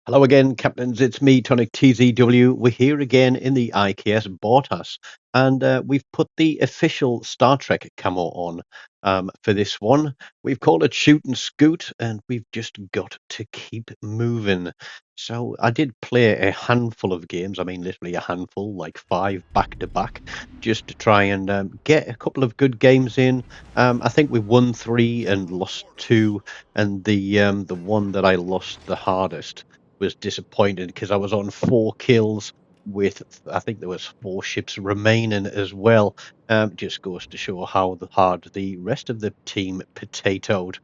Hello again, Captains. It's me, TONIK TZW. We're here again in the IKS Bortas, and we've put the official Star Trek camo on for this one. We've called it Shoot and Scoot, and we've just got to keep moving. So I did play a handful of games. I mean, literally a handful, like 5 back to back, just to try and get a couple of good games in. I think we won 3 and lost 2, and the one that I lost the hardest was disappointed because I was on 4 kills with, I think there was 4 ships remaining as well. Just goes to show how hard the rest of the team potatoed.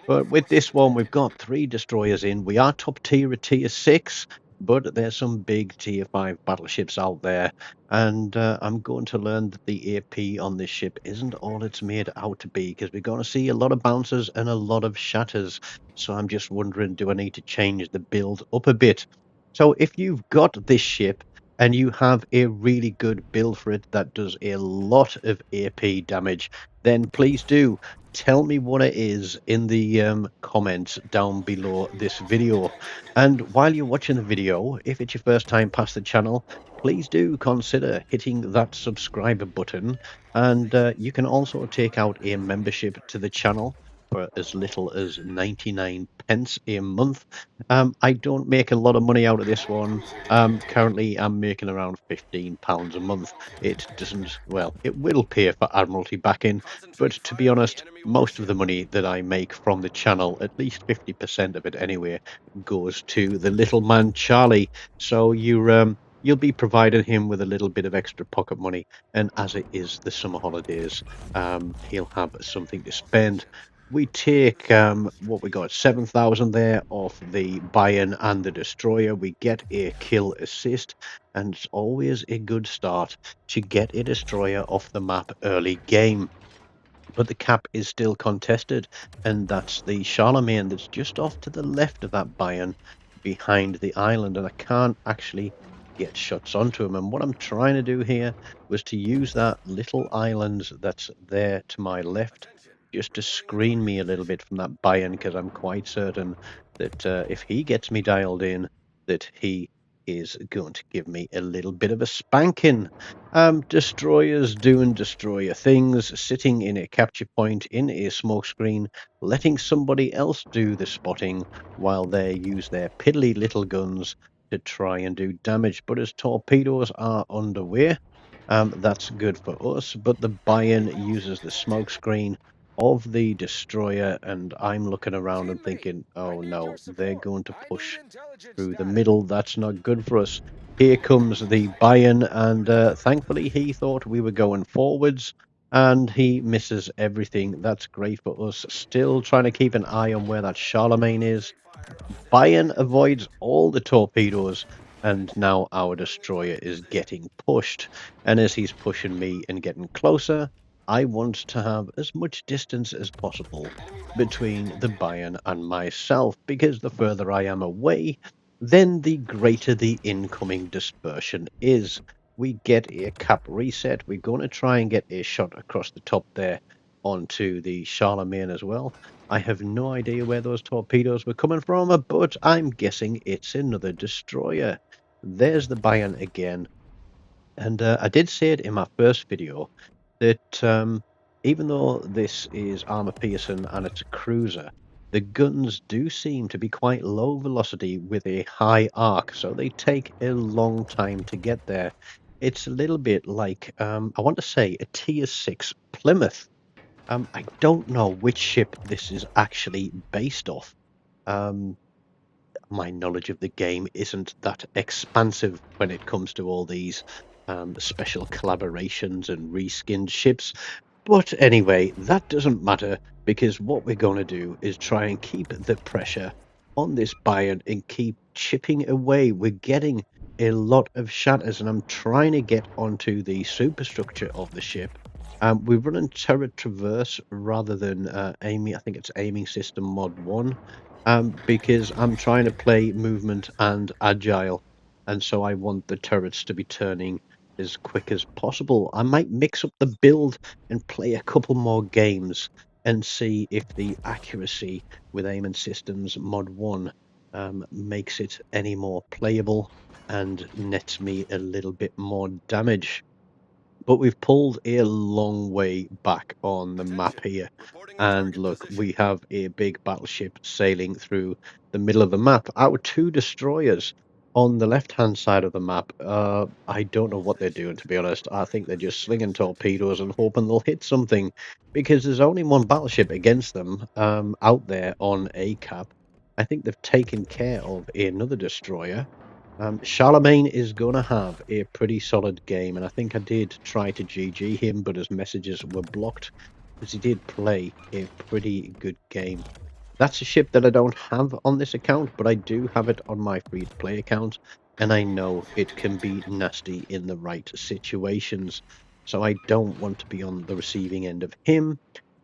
But with this one, we've got 3 destroyers in. We are top tier at tier 6, but there's some big tier 5 battleships out there. And I'm going to learn that the AP on this ship isn't all it's made out to be, because we're going to see a lot of bouncers and a lot of shatters. So I'm just wondering, do I need to change the build up a bit? So if you've got this ship and you have a really good build for it that does a lot of AP damage, then please do tell me what it is in the comments down below this video. And while you're watching the video, if it's your first time past the channel, please do consider hitting that subscribe button. And you can also take out a membership to the channel for as little as 99 pence a month. I don't make a lot of money out of this one. Currently I'm making around £15 a month. It doesn't, well, it will pay for Admiralty backing, but to be honest, most of the money that I make from the channel, at least 50% of it anyway, goes to the little man Charlie. So you'll be providing him with a little bit of extra pocket money, and as it is the summer holidays, he'll have something to spend. We take what we got, 7,000 there off the buy-in and the destroyer. We get a kill assist, and it's always a good start to get a destroyer off the map early game. But the cap is still contested, and that's the Charlemagne that's just off to the left of that buy-in behind the island, and I can't actually get shots onto him. And what I'm trying to do here was to use that little island that's there to my left just to screen me a little bit from that buy-in, because I'm quite certain that if he gets me dialed in, that he is going to give me a little bit of a spanking. Destroyers doing destroyer things, sitting in a capture point in a smoke screen, letting somebody else do the spotting while they use their piddly little guns to try and do damage. But as torpedoes are underway, that's good for us. But the buy-in uses the smoke screen of the destroyer, and I'm looking around and thinking, oh no, they're going to push through the middle. That's not good for us. Here comes the buy-in, and thankfully he thought we were going forwards, and he misses everything. That's great for us. Still trying to keep an eye on where that Charlemagne is. Buy-in avoids all the torpedoes, and now our destroyer is getting pushed. And as he's pushing me and getting closer, I want to have as much distance as possible between the buy-in and myself, because the further I am away, then the greater the incoming dispersion is. We get a cap reset. We're going to try and get a shot across the top there onto the Charlemagne as well. I have no idea where those torpedoes were coming from, but I'm guessing it's another destroyer. There's the buy-in again. And I did say it in my first video that even though this is armor piercing and it's a cruiser, the guns do seem to be quite low velocity with a high arc, so they take a long time to get there. It's a little bit like, I want to say, a tier 6 Plymouth. I don't know which ship this is actually based off. My knowledge of the game isn't that expansive when it comes to all these special collaborations and reskinned ships. But anyway, that doesn't matter, because what we're going to do is try and keep the pressure on this buy-in and keep chipping away. We're getting a lot of shatters, and I'm trying to get onto the superstructure of the ship. We're running turret traverse rather than aiming. I think it's aiming system mod 1, because I'm trying to play movement and agile, and so I want the turrets to be turning as quick as possible. I might mix up the build and play a couple more games and see if the accuracy with aiming systems mod 1 makes it any more playable and nets me a little bit more damage. But we've pulled a long way back on the map here. And look, we have a big battleship sailing through the middle of the map. Our two destroyers on the left-hand side of the map, I don't know what they're doing, to be honest. I think they're just slinging torpedoes and hoping they'll hit something, because there's only one battleship against them out there on a cap. I think they've taken care of another destroyer. Charlemagne is going to have a pretty solid game, and I think I did try to GG him, but his messages were blocked because he did play a pretty good game. That's a ship that I don't have on this account, but I do have it on my free-to-play account, and I know it can be nasty in the right situations. So I don't want to be on the receiving end of him,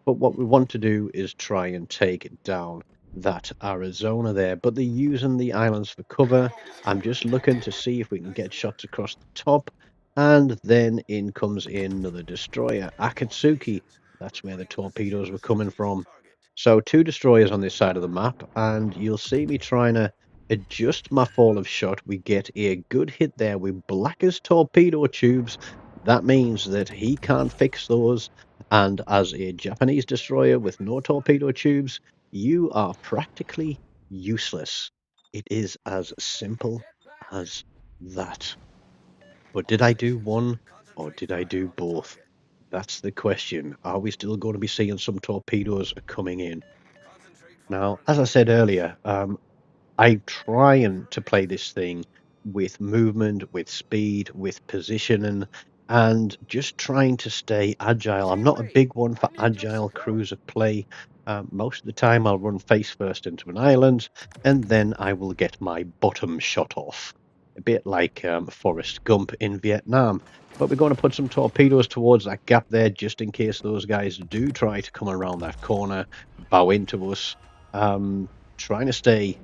but what we want to do is try and take down that Arizona there. But they're using the islands for cover. I'm just looking to see if we can get shots across the top. And then in comes another destroyer, Akatsuki. That's where the torpedoes were coming from. So two destroyers on this side of the map, and you'll see me trying to adjust my fall of shot. We get a good hit there with Blacker's torpedo tubes. That means that he can't fix those, and as a Japanese destroyer with no torpedo tubes, you are practically useless. It is as simple as that. But did I do one or did I do both? That's the question. Are we still going to be seeing some torpedoes coming in? Now, as I said earlier, I'm trying to play this thing with movement, with speed, with positioning, and just trying to stay agile. I'm not a big one for agile cruiser play. Most of the time, I'll run face first into an island, and then I will get my bottom shot off. A bit like Forrest Gump in Vietnam. But we're going to put some torpedoes towards that gap there, just in case those guys do try to come around that corner, bow into us. Trying to stay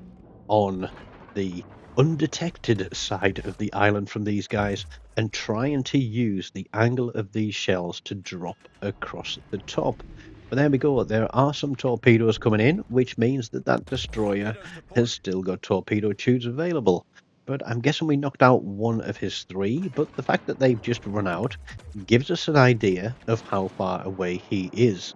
on the undetected side of the island from these guys and trying to use the angle of these shells to drop across the top. But there we go. There are some torpedoes coming in, which means that that destroyer has still got torpedo tubes available. But I'm guessing we knocked out one of his three, but the fact that they've just run out gives us an idea of how far away he is.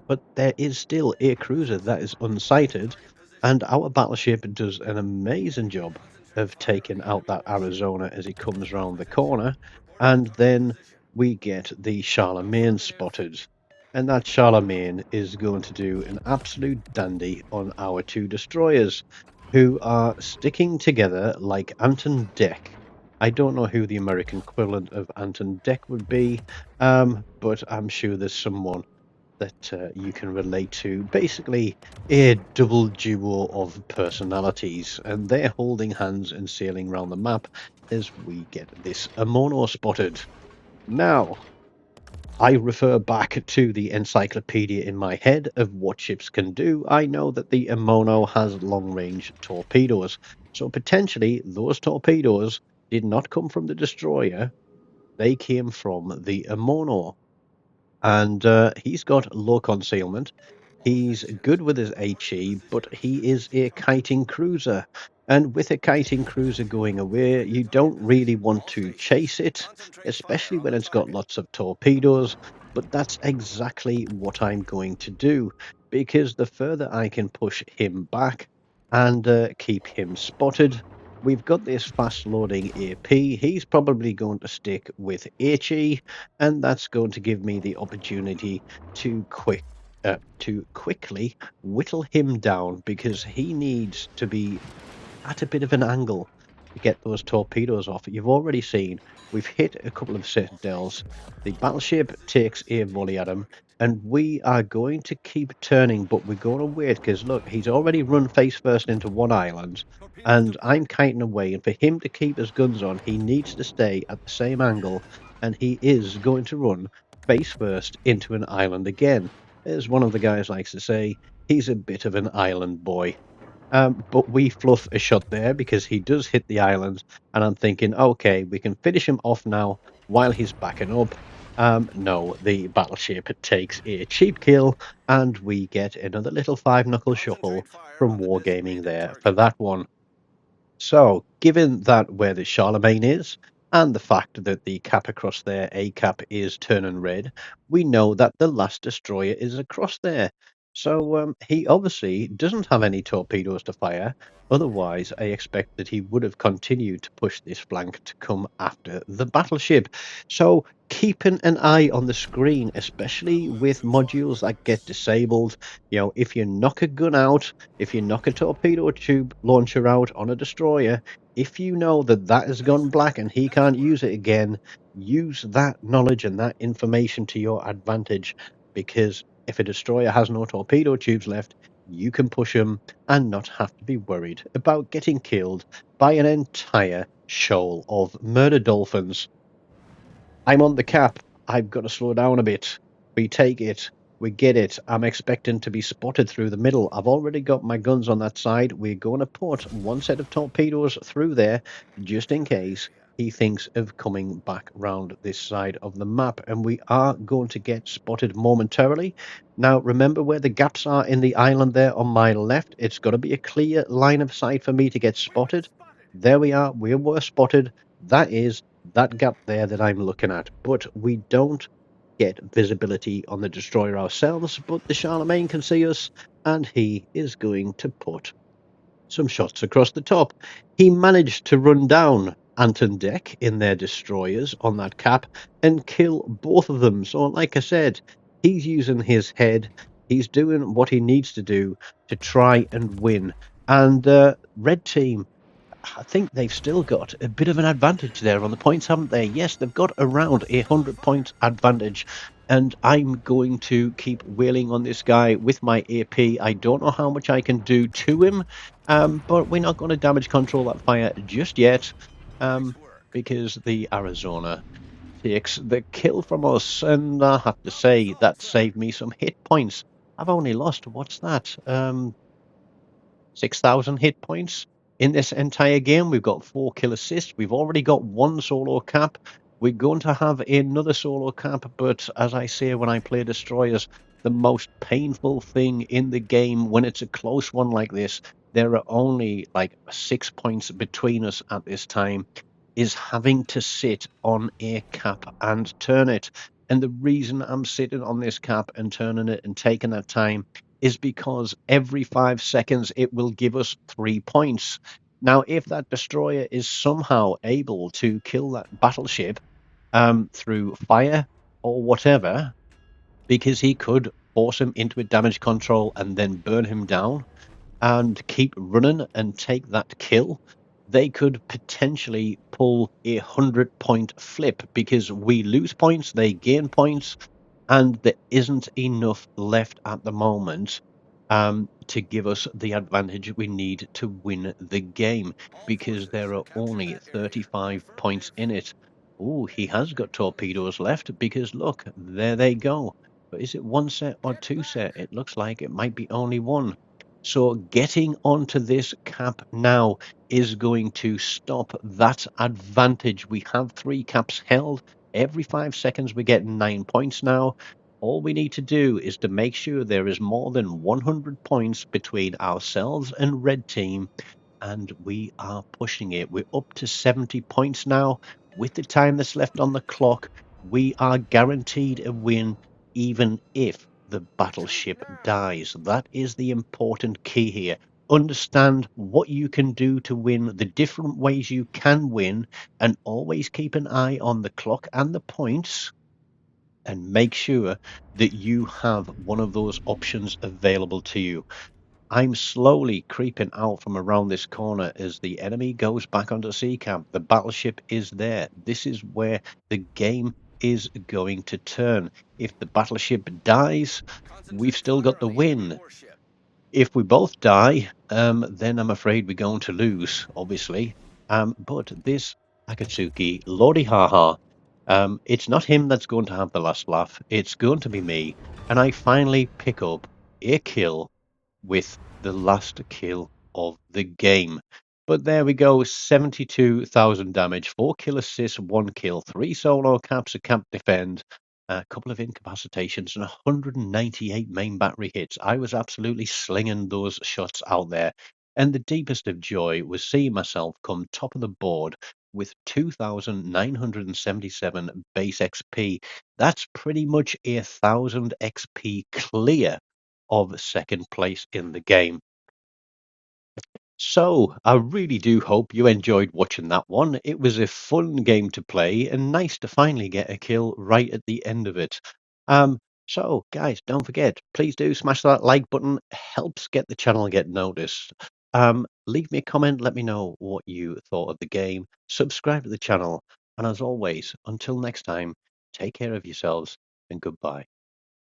But there is still a cruiser that is unsighted, and our battleship does an amazing job of taking out that Arizona as he comes round the corner, and then we get the Charlemagne spotted. And that Charlemagne is going to do an absolute dandy on our two destroyers, who are sticking together like Ant and Dec. I don't know who the American equivalent of Ant and Dec would be, but I'm sure there's someone that you can relate to. Basically, a double duo of personalities, and they're holding hands and sailing around the map as we get this Amono spotted. Now, I refer back to the encyclopedia in my head of what ships can do. I know that the Amono has long-range torpedoes, so potentially those torpedoes did not come from the destroyer, they came from the Amono. And he's got low concealment. He's good with his HE, but he is a kiting cruiser. And with a kiting cruiser going away, you don't really want to chase it, especially when it's got lots of torpedoes. But that's exactly what I'm going to do, because the further I can push him back and keep him spotted, we've got this fast loading AP. He's probably going to stick with HE, and that's going to give me the opportunity to quickly whittle him down, because he needs to be at a bit of an angle to get those torpedoes off. You've already seen we've hit a couple of citadels. The battleship takes a volley at him, and we are going to keep turning, but we're going to wait, because look, he's already run face first into one island, and I'm kiting away, and for him to keep his guns on, he needs to stay at the same angle, and he is going to run face first into an island again. As one of the guys likes to say, he's a bit of an island boy. But we fluff a shot there because he does hit the island, and I'm thinking, okay, we can finish him off now while he's backing up. No, the battleship takes a cheap kill, and we get another little five-knuckle shuffle Concentrate fire from on the Wargaming designated there for target. that one. So, given that where the Charlemagne is, and the fact that the cap across there, A cap, is turning red, we know that the last destroyer is across there. So he obviously doesn't have any torpedoes to fire. Otherwise, I expect that he would have continued to push this flank to come after the battleship. So keeping an eye on the screen, especially Battle with engine fire modules that get readiness. disabled, if you knock a gun out, if you knock a torpedo tube launcher out on a destroyer, if you know that that has Nice gone work. black and he Nice can't use work. it again, use that knowledge and that information to your advantage. Because if a destroyer has no torpedo tubes left, you can push him and not have to be worried about getting killed by an entire shoal of murder dolphins. I'm on the cap. I've got to slow down a bit. We take it. We get it. I'm expecting to be spotted through the middle. I've already got my guns on that side. We're going to put one set of torpedoes through there just in case he thinks of coming back round this side of the map. And we are going to get spotted momentarily. Now, remember where the gaps are in the island there on my left? It's got to be a clear line of sight for me to get We've been spotted. spotted. There we are. We were spotted. That is that gap there that I'm looking at. But we don't get visibility on the destroyer ourselves, but the Charlemagne can see us, and he is going to put some shots across the top. He managed to run down Anton Deck in their destroyers on that cap and kill both of them. So, like I said, he's using his head. He's doing what he needs to do to try and win. And Red Team, I think they've still got a bit of an advantage there on the points, haven't they? Yes, they've got around a Watch the 100 point fire. advantage, and I'm going to keep wailing on this guy with my AP. I don't know how much I can do to him, but we're not going to damage control that fire just yet, Nice um, work. because the Arizona takes the kill from us, and I have to Problem say solved, that sir. saved me some hit points. I've only lost, what's that? 6,000 hit points in this entire game. We've got 4 kill assists. We've already got one solo cap. We're going to have another solo cap, but as I say when I play destroyers, the most painful thing in the game when it's a close one like this, there are only like 6 points between us at this time, is having to sit on a cap and turn it. And the reason I'm sitting on this cap and turning it and taking that time is because every 5 seconds it will give us 3 points. Now, if that destroyer is somehow able to kill that battleship through fire or whatever, because he could force him into a damage control and then burn him down, and keep running and take that kill, they could potentially pull 100 point flip because we lose points, they gain points, and there isn't enough left at the moment to give us the advantage we need to win the game All because forces, there are capture only that area. 35 points Affirmative. in it. Oh, he has got torpedoes left because look, there they go. But is it one set or Get two back. set? It looks like it might be only one. So getting onto this cap now is going to stop that advantage. We have 3 caps held. Every 5 seconds we get 9 points now. All we need to do is to make sure there is more than 100 points between ourselves and red team, and we are pushing it. We're up to 70 points now. With the time that's left on the clock, we are guaranteed a win, even if the Shoot battleship now. dies. That is the important key here. Understand what you can do to win, the different ways you can win, and always keep an eye on the clock and the points and make sure that you have one of those options available to you. I'm slowly creeping out from around this corner as the enemy goes back onto sea camp. The battleship is there. This is where the game is going to turn. If the battleship dies, we've Concentrate still fire got on the the enemy win. warship. If we both die, then I'm afraid we're going to lose, obviously. But this Akatsuki, Lordy Haha, it's not him that's going to have the last laugh. It's going to be me. And I finally pick up a kill with the last kill of the game. But there we go, 72,000 damage, 4 kill assists, 1 kill, 3 solo caps, a cap defend. a couple of incapacitations, and 198 main battery hits. I was absolutely slinging those shots out there. And the deepest of joy was seeing myself come top of the board with 2,977 base XP. That's pretty much 1,000 XP clear of second place in the game. So, I really do hope you enjoyed watching that one. It was a fun game to play and nice to finally get a kill right at the end of it. So guys, don't forget, please do smash that like button. Helps get the channel get noticed. Leave me a comment, let me know what you thought of the game. Subscribe to the channel, and as always, until next time, take care of yourselves and goodbye.